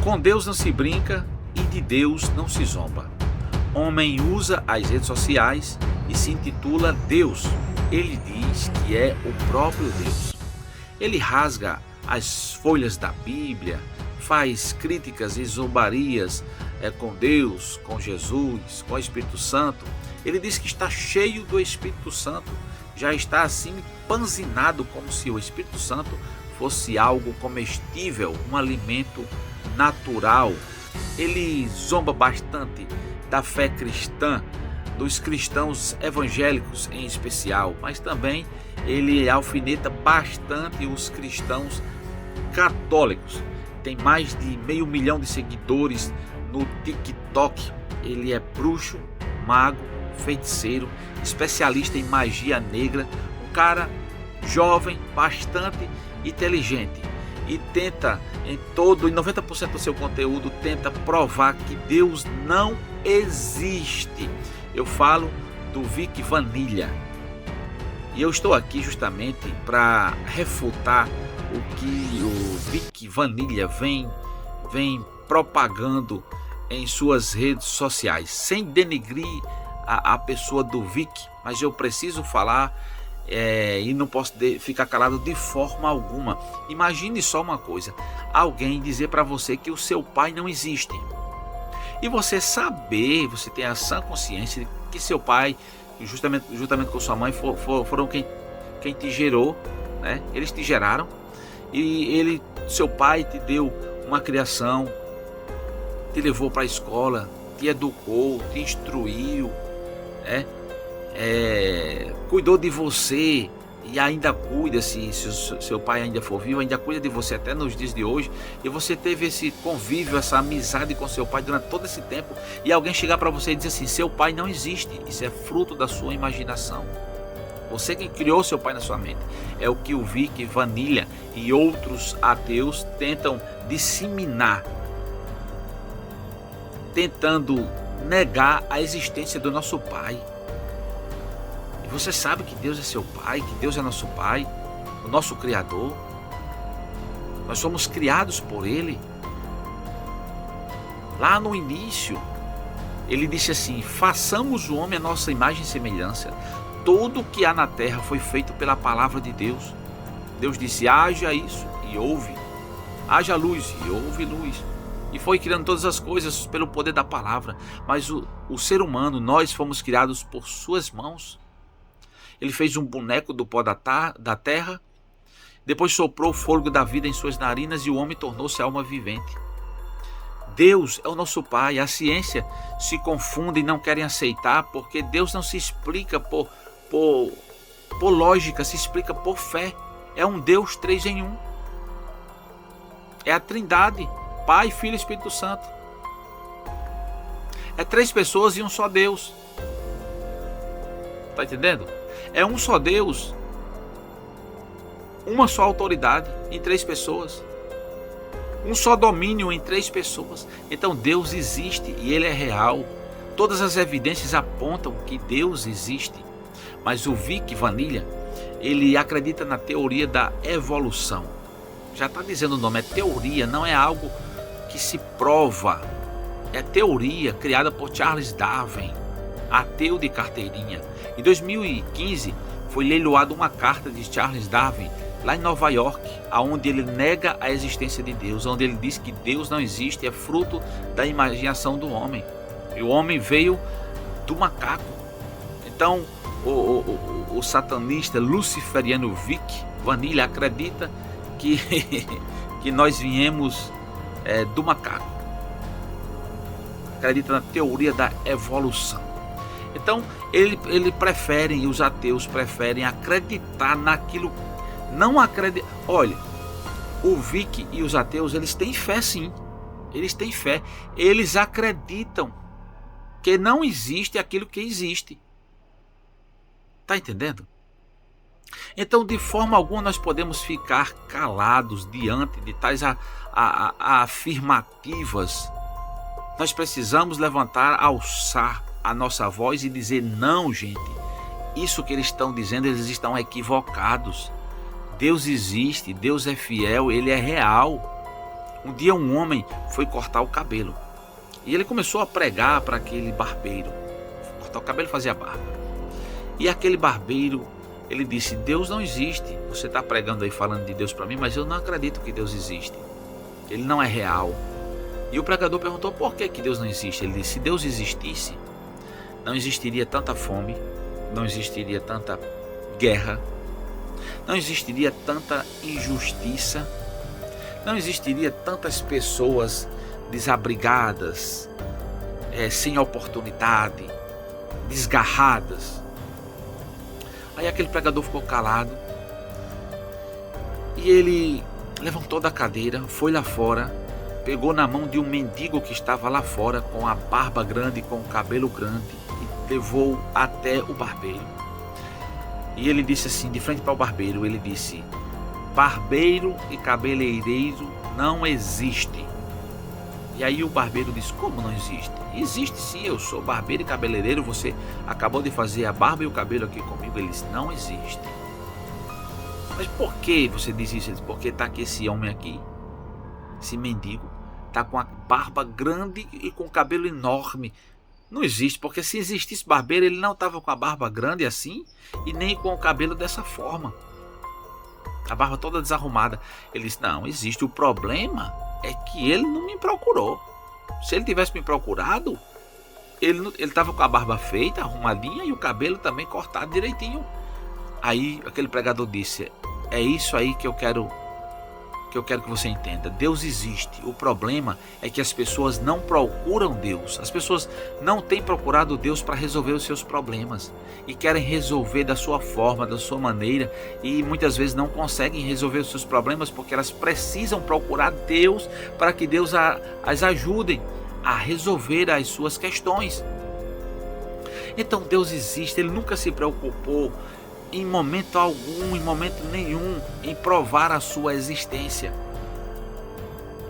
Com Deus não se brinca e de Deus não se zomba. Homem usa as redes sociais e se intitula Deus. Ele diz que é o próprio Deus. Ele rasga as folhas da Bíblia, faz críticas e zombarias com Deus, com Jesus, com o Espírito Santo. Ele diz que está cheio do Espírito Santo, já está assim empanzinado, como se o Espírito Santo fosse algo comestível, um alimento natural. Ele zomba bastante da fé cristã, dos cristãos evangélicos em especial, mas também ele alfineta bastante os cristãos católicos. Tem mais de 500 mil de seguidores no TikTok. Ele é bruxo, mago, feiticeiro, especialista em magia negra, um cara jovem, bastante inteligente, e tenta em 90% do seu conteúdo tenta provar que Deus não existe. Eu falo do Vic Vanilla, e eu estou aqui justamente para refutar o que o Vic Vanilla vem propagando em suas redes sociais, sem denegrir a pessoa do Vic, mas eu preciso falar e não posso ficar calado de forma alguma. Imagine só uma coisa: alguém dizer para você que o seu pai não existe, e você saber, você tem a sã consciência de que seu pai, justamente com sua mãe, foram quem te gerou, né? Eles te geraram, e seu pai te deu uma criação, te levou para a escola, te educou, te instruiu, né? Cuidou de você e ainda cuida, se seu pai ainda for vivo, ainda cuida de você até nos dias de hoje. E você teve esse convívio, essa amizade com seu pai durante todo esse tempo, e alguém chegar para você e dizer assim: seu pai não existe, isso é fruto da sua imaginação. Você que criou seu pai na sua mente. É o que o Vic Vanilla e outros ateus tentam disseminar, tentando negar a existência do nosso pai. E você sabe que Deus é seu pai, que Deus é nosso pai, o nosso Criador. Nós somos criados por Ele. Lá no início, Ele disse assim: façamos o homem a nossa imagem e semelhança. Tudo o que há na terra foi feito pela palavra de Deus. Deus disse: haja isso, e houve. Haja luz, e houve luz. E foi criando todas as coisas pelo poder da palavra. Mas o ser humano, nós fomos criados por suas mãos. Ele fez um boneco do pó da terra, depois soprou o fôlego da vida em suas narinas, e o homem tornou-se alma vivente. Deus é o nosso pai. A ciência se confunde e não querem aceitar, porque Deus não se explica por lógica, se explica por fé. É um Deus 3 em 1. É a Trindade, Pai, Filho e Espírito Santo. É 3 pessoas e um só Deus. Tá entendendo? É um só Deus, uma só autoridade em 3 pessoas, um só domínio em 3 pessoas. Então Deus existe e Ele é real. Todas as evidências apontam que Deus existe. Mas o Vic Vanilla, ele acredita na teoria da evolução. Já está dizendo o nome, é teoria, não é algo que se prova. É teoria criada por Charles Darwin, ateu de carteirinha. Em 2015 foi leiloada uma carta de Charles Darwin lá em Nova York, onde ele nega a existência de Deus, onde ele diz que Deus não existe, é fruto da imaginação do homem. E o homem veio do macaco. Então o satanista luciferiano Vic Vanilla acredita que nós viemos do macaco. Acredita na teoria da evolução. Então ele prefere, e os ateus preferem acreditar naquilo. Não acredita. Olha, o Vic e os ateus, eles têm fé, sim. Eles têm fé. Eles acreditam que não existe aquilo que existe. Tá entendendo? Então, de forma alguma nós podemos ficar calados diante de tais afirmativas. Nós precisamos levantar, alçar a nossa voz e dizer: não, gente, isso que eles estão dizendo, eles estão equivocados. Deus existe, Deus é fiel, Ele é real. Um dia um homem foi cortar o cabelo. E ele começou a pregar para aquele barbeiro. Cortar o cabelo e fazer a barba. E aquele barbeiro, ele disse: Deus não existe. Você está pregando aí falando de Deus para mim, mas eu não acredito que Deus existe. Ele não é real. E o pregador perguntou: por que Deus não existe? Ele disse: se Deus existisse, não existiria tanta fome, não existiria tanta guerra, não existiria tanta injustiça, não existiria tantas pessoas desabrigadas, sem oportunidade, desgarradas. Aí aquele pregador ficou calado e ele levantou da cadeira, foi lá fora, pegou na mão de um mendigo que estava lá fora com a barba grande, com o cabelo grande, e levou até o barbeiro. E ele disse assim, de frente para o barbeiro, ele disse: barbeiro e cabeleireiro não existe. E aí o barbeiro disse: como não existe? Existe sim, eu sou barbeiro e cabeleireiro, você acabou de fazer a barba e o cabelo aqui comigo. Ele disse: não existe. Mas por que você diz isso? Ele disse: porque está aqui esse homem aqui, esse mendigo, está com a barba grande e com o cabelo enorme. Não existe, porque se existisse barbeiro, ele não estava com a barba grande assim e nem com o cabelo dessa forma. A barba toda desarrumada. Ele disse: não, existe. O problema é que ele não me procurou. Se ele tivesse me procurado, ele estava com a barba feita, arrumadinha, e o cabelo também cortado direitinho. Aí aquele pregador disse: é isso aí que eu quero que você entenda. Deus existe. O problema é que as pessoas não procuram Deus. As pessoas não têm procurado Deus para resolver os seus problemas e querem resolver da sua forma, da sua maneira, e muitas vezes não conseguem resolver os seus problemas porque elas precisam procurar Deus para que Deus as ajude a resolver as suas questões. Então Deus existe. Ele nunca se preocupou em momento algum, em momento nenhum, em provar a sua existência.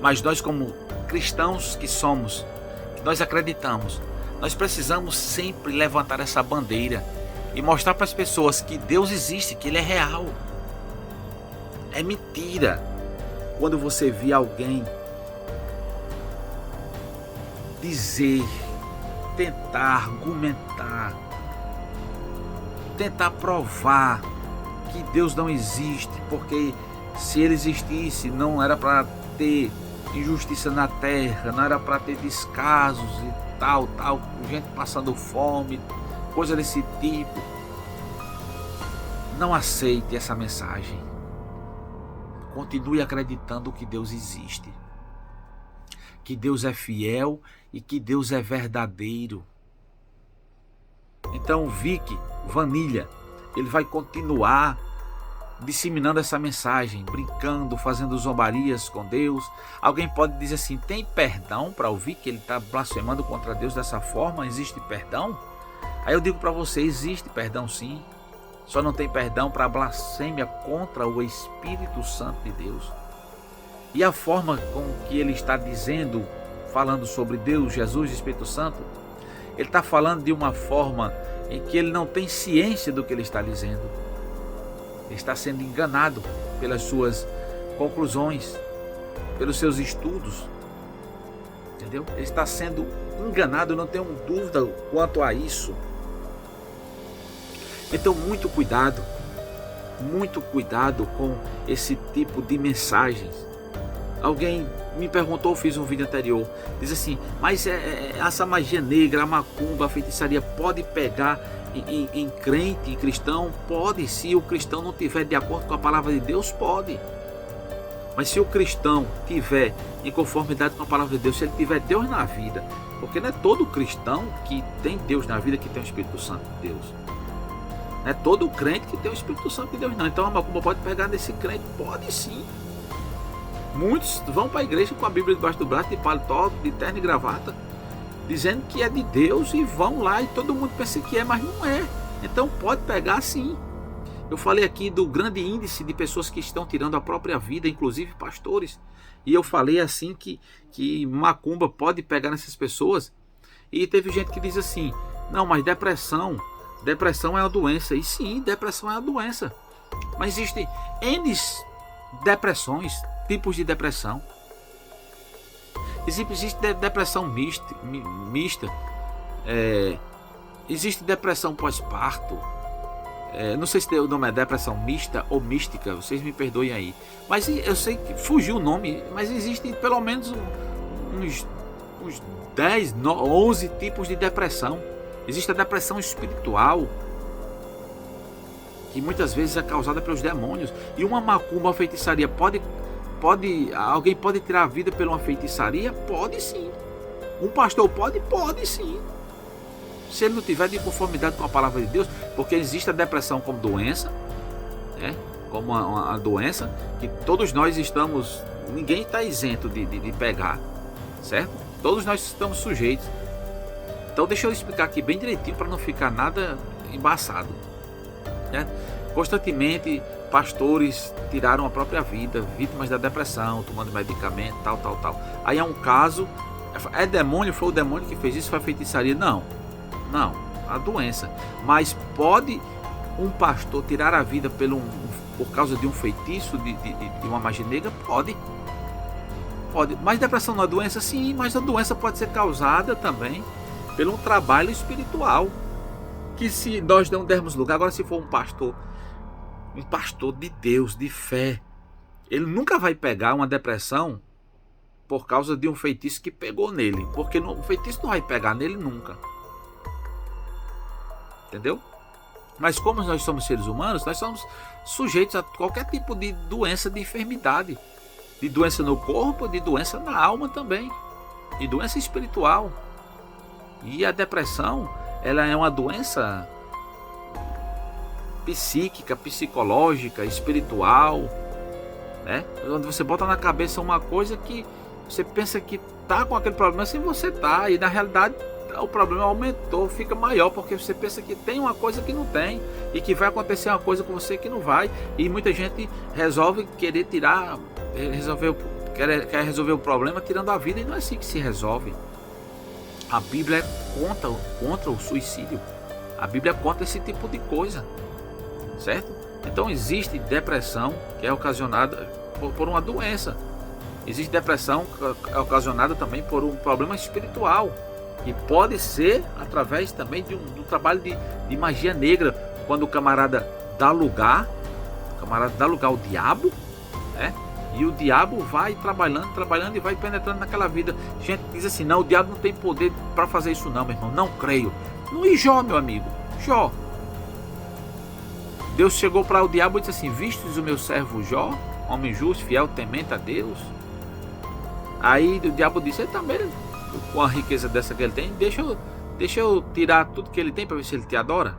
Mas nós, como cristãos que somos, que nós acreditamos, nós precisamos sempre levantar essa bandeira e mostrar para as pessoas que Deus existe, que Ele é real. É mentira quando você vê alguém dizer, tentar argumentar, tentar provar que Deus não existe, porque se Ele existisse não era para ter injustiça na terra, não era para ter descasos e tal, gente passando fome, coisa desse tipo. Não aceite essa mensagem. Continue acreditando que Deus existe, que Deus é fiel e que Deus é verdadeiro. Então Vic Vanilha, ele vai continuar disseminando essa mensagem, brincando, fazendo zombarias com Deus. Alguém pode dizer assim: tem perdão para ouvir que ele está blasfemando contra Deus dessa forma? Existe perdão? Aí eu digo para você: existe perdão sim. Só não tem perdão para blasfêmia contra o Espírito Santo de Deus. E a forma com que ele está dizendo, falando sobre Deus, Jesus e Espírito Santo, ele está falando de uma forma em que ele não tem ciência do que ele está dizendo. Ele está sendo enganado pelas suas conclusões, pelos seus estudos. Entendeu? Ele está sendo enganado, eu não tenho dúvida quanto a isso. Então muito cuidado com esse tipo de mensagens. Alguém me perguntou, eu fiz um vídeo anterior, diz assim: mas essa magia negra, a macumba, a feitiçaria pode pegar em crente, em cristão? Pode, se o cristão não estiver de acordo com a palavra de Deus, pode. Mas se o cristão estiver em conformidade com a palavra de Deus, se ele tiver Deus na vida, porque não é todo cristão que tem Deus na vida que tem o Espírito Santo de Deus. Não é todo crente que tem o Espírito Santo de Deus, não. Então a macumba pode pegar nesse crente? Pode sim. Muitos vão para a igreja com a Bíblia debaixo do braço, de paletó, de terno e gravata, dizendo que é de Deus, e vão lá e todo mundo pensa que é, mas não é. Então pode pegar sim. Eu falei aqui do grande índice de pessoas que estão tirando a própria vida, inclusive pastores. E eu falei assim que macumba pode pegar nessas pessoas. E teve gente que diz assim: não, mas depressão é uma doença. E sim, depressão é uma doença. Mas existem N depressões, tipos de depressão. Existe depressão mista. Existe depressão pós-parto. Não sei se o nome é depressão mista ou mística, vocês me perdoem aí. Mas eu sei que fugiu o nome, mas existem pelo menos uns 10, 11 tipos de depressão. Existe a depressão espiritual, que muitas vezes é causada pelos demônios. E uma macumba, uma feitiçaria, alguém pode tirar a vida por uma feitiçaria? Pode sim. Um pastor pode sim. Se ele não tiver de conformidade com a palavra de Deus, porque existe a depressão como doença, né? Como uma doença que todos nós estamos, ninguém está isento de pegar, certo? Todos nós estamos sujeitos. Então deixa eu explicar aqui bem direitinho para não ficar nada embaçado, né? Constantemente pastores tiraram a própria vida, vítimas da depressão, tomando medicamento, tal. Aí é um caso, é demônio, foi o demônio que fez isso, foi a feitiçaria? Não, a doença. Mas pode um pastor tirar a vida por causa de um feitiço, de uma magia negra? Pode. Mas depressão não é doença? Sim, mas a doença pode ser causada também pelo trabalho espiritual, que se nós não dermos lugar. Agora, se for um pastor de Deus, de fé, ele nunca vai pegar uma depressão por causa de um feitiço que pegou nele, porque o feitiço não vai pegar nele nunca. Entendeu? Mas como nós somos seres humanos, nós somos sujeitos a qualquer tipo de doença, de enfermidade, de doença no corpo, de doença na alma também, de doença espiritual. E a depressão, ela é uma doença psíquica, psicológica, espiritual, né? Onde você bota na cabeça uma coisa que você pensa que tá com aquele problema, assim você tá, e na realidade o problema aumentou, fica maior, porque você pensa que tem uma coisa que não tem, e que vai acontecer uma coisa com você que não vai, e muita gente resolve querer quer resolver o problema tirando a vida, e não é assim que se resolve. A Bíblia contra o suicídio, a Bíblia conta esse tipo de coisa, certo? Então existe depressão que é ocasionada por uma doença, existe depressão que é ocasionada também por um problema espiritual, que pode ser através também de um trabalho de magia negra, quando o camarada dá lugar ao diabo, né? E o diabo vai trabalhando e vai penetrando naquela vida. Gente diz assim, não, o diabo não tem poder para fazer isso não, meu irmão, não creio. No Jó, meu amigo, Jó, Deus chegou para o diabo e disse assim, vistes o meu servo Jó, homem justo, fiel, temente a Deus? Aí o diabo disse, ele também, com a riqueza dessa que ele tem, deixa eu tirar tudo que ele tem para ver se ele te adora.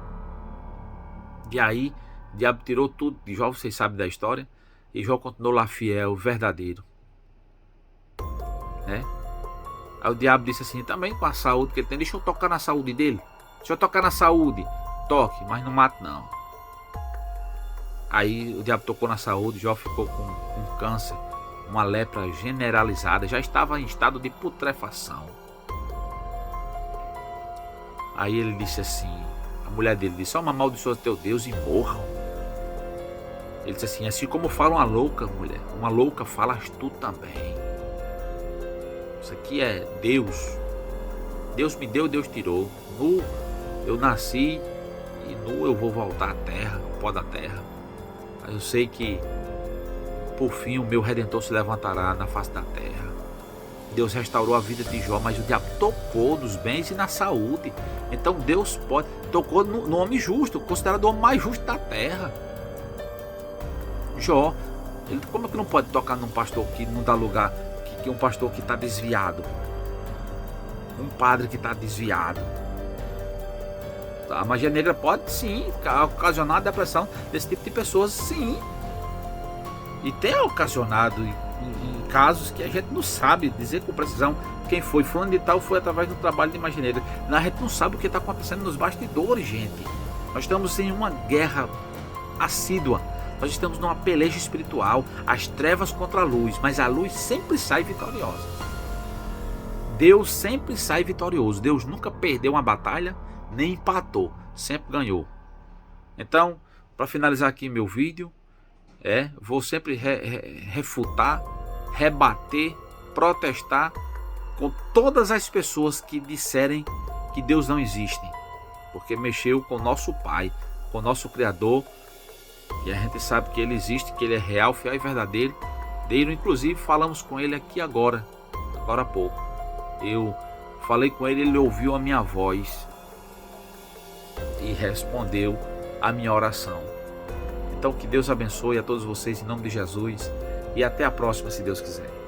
E aí o diabo tirou tudo de Jó, vocês sabem da história, e Jó continuou lá fiel, verdadeiro, né? Aí o diabo disse assim, também com a saúde que ele tem, deixa eu tocar na saúde dele, deixa eu tocar na saúde, toque, mas não mate não. Aí o diabo tocou na saúde, Jó ficou com câncer, uma lepra generalizada, já estava em estado de putrefação. Aí ele disse assim, a mulher dele disse, ó, amaldiçoa teu Deus e morram. Ele disse assim como fala uma louca, mulher, uma louca falas tu também. Isso aqui é Deus. Deus me deu, Deus tirou. Nu eu nasci e nu eu vou voltar à terra, ao pó da terra. Mas eu sei que por fim o meu Redentor se levantará na face da terra. Deus restaurou a vida de Jó, mas o diabo tocou nos bens e na saúde. Então Deus tocou no homem justo, considerado o homem mais justo da terra. Jó, como é que não pode tocar num pastor que não dá lugar, que um pastor que está desviado, um padre que está desviado? A magia negra pode sim ocasionar a depressão desse tipo de pessoas, sim. E tem ocasionado em casos que a gente não sabe dizer com precisão quem foi. Fulano de tal foi através do trabalho de magia negra. A gente não sabe o que está acontecendo nos bastidores, gente. Nós estamos em uma guerra assídua. Nós estamos numa peleja espiritual, as trevas contra a luz, mas a luz sempre sai vitoriosa. Deus sempre sai vitorioso. Deus nunca perdeu uma batalha, nem empatou, sempre ganhou. Então, para finalizar aqui meu vídeo, vou sempre refutar, rebater, protestar com todas as pessoas que disserem que Deus não existe, porque mexeu com o nosso Pai, com o nosso Criador, e a gente sabe que Ele existe, que Ele é real, fiel e verdadeiro. Inclusive falamos com Ele aqui agora há pouco. Eu falei com Ele, Ele ouviu a minha voz e respondeu a minha oração. Então que Deus abençoe a todos vocês em nome de Jesus e até a próxima, se Deus quiser.